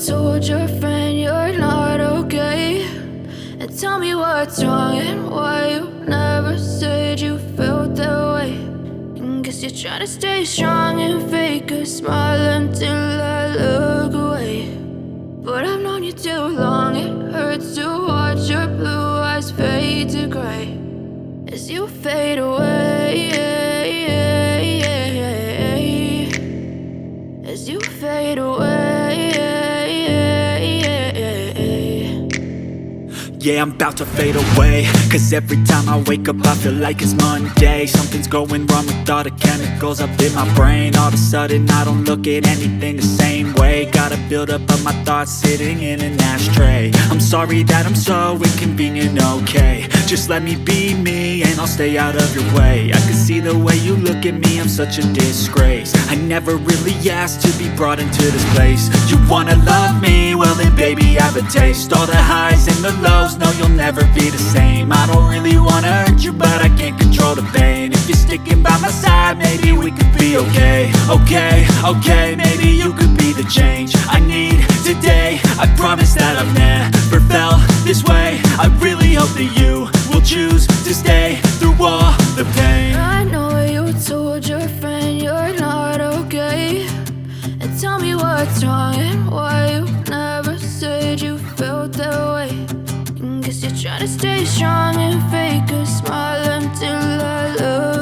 told your friend you're not okay, and tell me what's wrong and why you never said you felt that way. And guess you're trying to stay strong and fake a smile until I look away. But I've known you too long, it hurts to watch your blue eyes fade to gray as you fade away, as you fade away. Yeah, I'm about to fade away, cause every time I wake up I feel like it's Monday. Something's going wrong with all the chemicals up in my brain. All of a sudden I don't look at anything the same way. Gotta build up of my thoughts sitting in an ashtray. I'm sorry that I'm so inconvenient, okay. Just let me be me and I'll stay out of your way. I can see the way you look at me, I'm such a disgrace. I never really asked to be brought into this place. You wanna love me? Well then baby I have a taste. All the highs and the lows, no you'll never be the same. I don't really wanna hurt you but I can't control the pain. If you're sticking by my side maybe we could be okay. Okay, maybe you could be the change I need today. I promise that I've never felt this way. I really hope that you will choose to stay through all the pain. I know you told your friend you're not okay, and tell me what's wrong and why you never said you felt that way. And guess you're trying to stay strong and fake a smile until I look